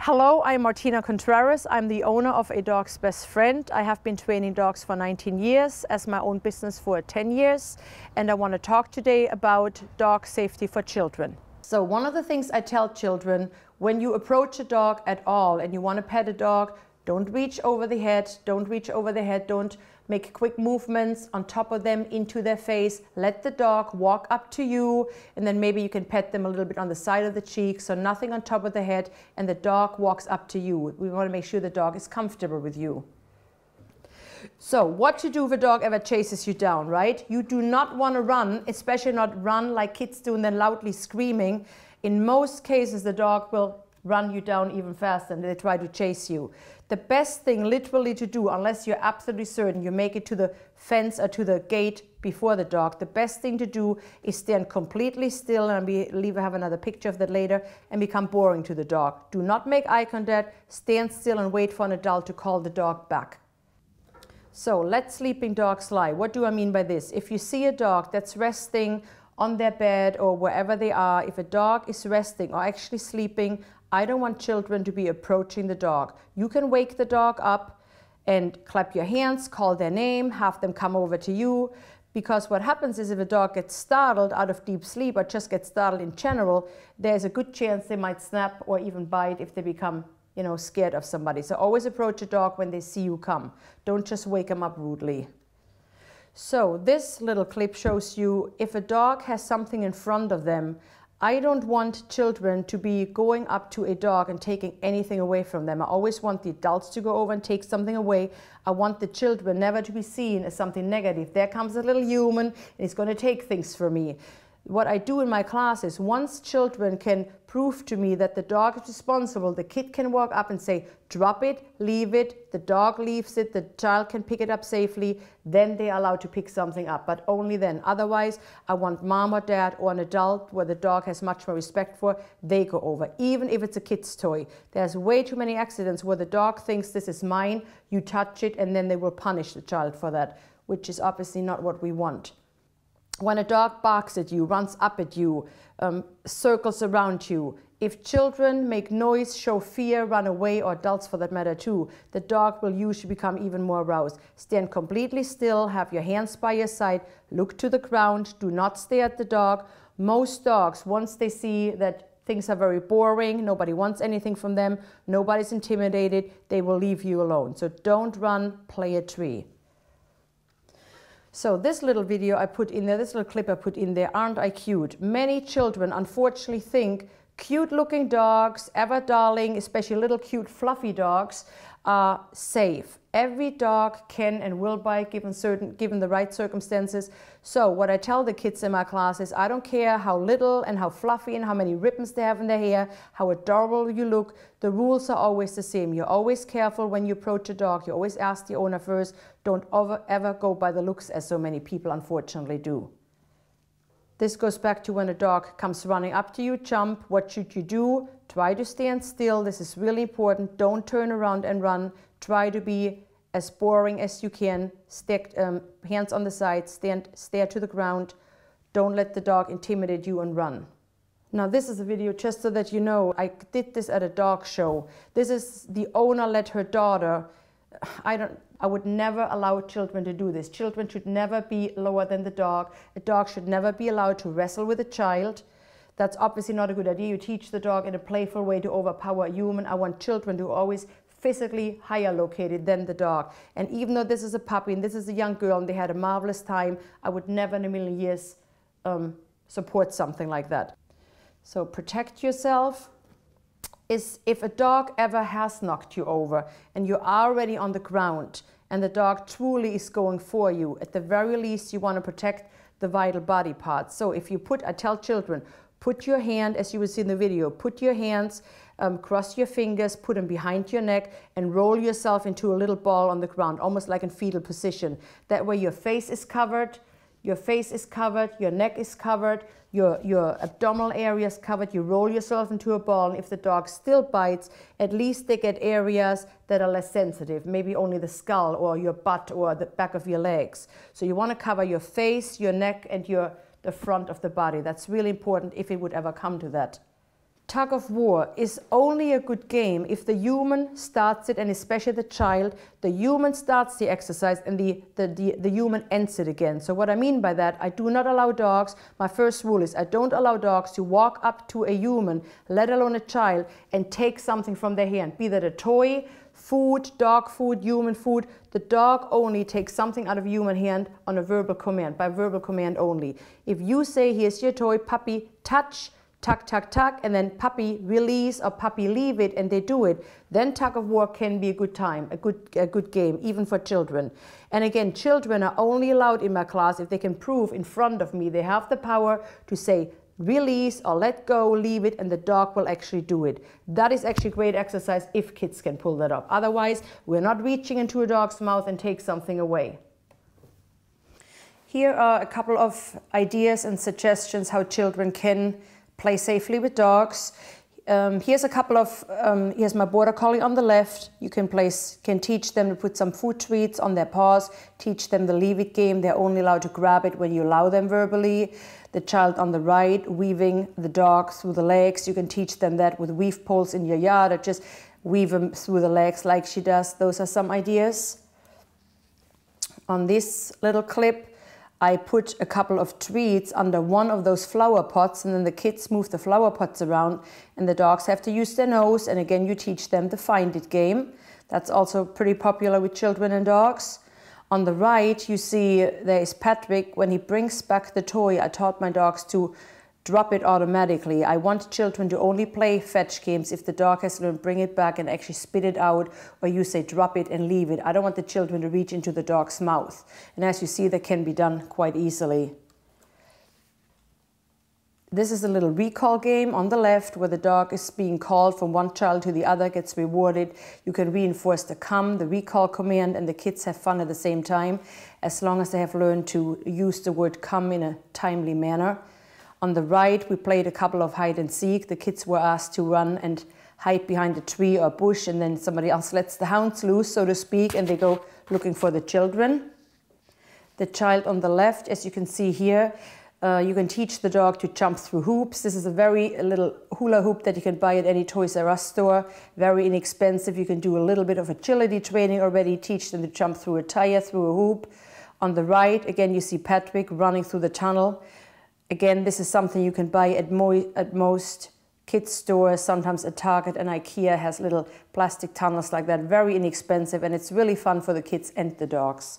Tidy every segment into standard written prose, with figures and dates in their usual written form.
Hello, I'm Martina Contreras. I'm the owner of A Dog's Best Friend. I have been training dogs for 19 years, as my own business for 10 years, and I want to talk today about dog safety for children. So one of the things I tell children, when you approach a dog at all and you want to pet a dog, don't reach over the head, don't make quick movements on top of them into their face. Let the dog walk up to you, and then maybe you can pet them a little bit on the side of the cheek, so nothing on top of the head, and the dog walks up to you. We want to make sure the dog is comfortable with you. So what to do if a dog ever chases you down, right? You do not want to run, especially not run like kids do and then loudly screaming. In most cases, the dog will run you down even faster and they try to chase you. The best thing literally to do, unless you're absolutely certain you make it to the fence or to the gate before the dog, the best thing to do is stand completely still, and I believe I have another picture of that later, and become boring to the dog. Do not make eye contact, stand still and wait for an adult to call the dog back. So let sleeping dogs lie. What do I mean by this? If you see a dog that's resting on their bed or wherever they are, if a dog is resting or actually sleeping, I don't want children to be approaching the dog. You can wake the dog up and clap your hands, call their name, have them come over to you. Because what happens is if a dog gets startled out of deep sleep or just gets startled in general, there's a good chance they might snap or even bite if they become, scared of somebody. So always approach a dog when they see you come. Don't just wake them up rudely. So this little clip shows you if a dog has something in front of them. I don't want children to be going up to a dog and taking anything away from them. I always want the adults to go over and take something away. I want the children never to be seen as something negative. There comes a little human and he's going to take things from me. What I do in my classes, once children can prove to me that the dog is responsible, the kid can walk up and say, drop it, leave it, the dog leaves it, the child can pick it up safely, then they are allowed to pick something up, but only then. Otherwise, I want mom or dad or an adult where the dog has much more respect for, they go over, even if it's a kid's toy. There's way too many accidents where the dog thinks this is mine, you touch it, and then they will punish the child for that, which is obviously not what we want. When a dog barks at you, runs up at you, circles around you, if children make noise, show fear, run away, or adults for that matter too, the dog will usually become even more aroused. Stand completely still, have your hands by your side, look to the ground, do not stare at the dog. Most dogs, once they see that things are very boring, nobody wants anything from them, nobody's intimidated, they will leave you alone. So don't run, play a tree. So this little video I put in there, this little clip I put in there, aren't I cute? Many children unfortunately think cute looking dogs, ever darling, especially little cute fluffy dogs, are safe. Every dog can and will bite given the right circumstances. So what I tell the kids in my class is I don't care how little and how fluffy and how many ribbons they have in their hair, how adorable you look, the rules are always the same. You're always careful when you approach a dog. You always ask the owner first. Don't ever go by the looks as so many people unfortunately do. This goes back to when a dog comes running up to you, jump. What should you do? Try to stand still. This is really important. Don't turn around and run. Try to be as boring as you can. Stick hands on the side, stare to the ground. Don't let the dog intimidate you and run. Now this is a video just so that you know, I did this at a dog show. This is the owner let her daughter, I would never allow children to do this. Children should never be lower than the dog. A dog should never be allowed to wrestle with a child. That's obviously not a good idea. You teach the dog in a playful way to overpower a human. I want children to always physically higher located than the dog. And even though this is a puppy and this is a young girl and they had a marvelous time, I would never in a million years support something like that. So protect yourself. If a dog ever has knocked you over and you're already on the ground and the dog truly is going for you, at the very least you want to protect the vital body parts. So if you I tell children, put your hand, as you will see in the video, put your hands, cross your fingers, put them behind your neck and roll yourself into a little ball on the ground, almost like in fetal position. That way your face is covered, your neck is covered, your abdominal area is covered, you roll yourself into a ball, and if the dog still bites, at least they get areas that are less sensitive, maybe only the skull or your butt or the back of your legs. So you want to cover your face, your neck, and the front of the body. That's really important if it would ever come to that. tug of war is only a good game if the human starts it, and especially the child. The human starts the exercise and the human ends it again. So what I mean by that, I do not allow dogs, my first rule is I don't allow dogs to walk up to a human, let alone a child, and take something from their hand, be that a toy, food, dog food, human food. The dog only takes something out of human hand on a verbal command, by verbal command only. If you say, here's your toy, puppy, touch, tuck, tuck, tuck, and then puppy release or puppy leave it, and they do it, then tug of war can be a good time, a good game, even for children. And again, children are only allowed in my class if they can prove in front of me they have the power to say release or let go, leave it, and the dog will actually do it. That is actually great exercise if kids can pull that off. Otherwise, we're not reaching into a dog's mouth and take something away. Here are a couple of ideas and suggestions how children can play safely with dogs. Here's a couple of, here's my border collie on the left. You can teach them to put some food treats on their paws, teach them the leave it game. They're only allowed to grab it when you allow them verbally. The child on the right, weaving the dog through the legs. You can teach them that with weave poles in your yard, or just weave them through the legs like she does. Those are some ideas. On this little clip, I put a couple of treats under one of those flower pots, and then the kids move the flower pots around and the dogs have to use their nose, and again you teach them the find it game. That's also pretty popular with children and dogs. On the right you see there is Patrick. When he brings back the toy, I taught my dogs to drop it automatically. I want children to only play fetch games if the dog has learned bring it back and actually spit it out, or you say drop it and leave it. I don't want the children to reach into the dog's mouth. And as you see, that can be done quite easily. This is a little recall game on the left where the dog is being called from one child to the other, gets rewarded. You can reinforce the come, the recall command, and the kids have fun at the same time, as long as they have learned to use the word come in a timely manner. On the right, we played a couple of hide and seek. The kids were asked to run and hide behind a tree or bush, and then somebody else lets the hounds loose, so to speak, and they go looking for the children. The child on the left, as you can see here, you can teach the dog to jump through hoops. This is a little hula hoop that you can buy at any Toys R Us store. Very inexpensive. You can do a little bit of agility training already, teach them to jump through a tire, through a hoop. On the right, again, you see Patrick running through the tunnel. Again, this is something you can buy at most kids stores. Sometimes at Target and IKEA has little plastic tunnels like that. Very inexpensive, and it's really fun for the kids and the dogs.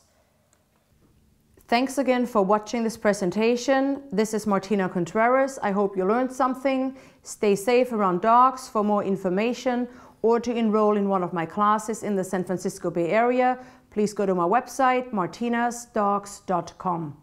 Thanks again for watching this presentation. This is Martina Contreras. I hope you learned something. Stay safe around dogs. For more information or to enroll in one of my classes in the San Francisco Bay Area, please go to my website, martinasdogs.com.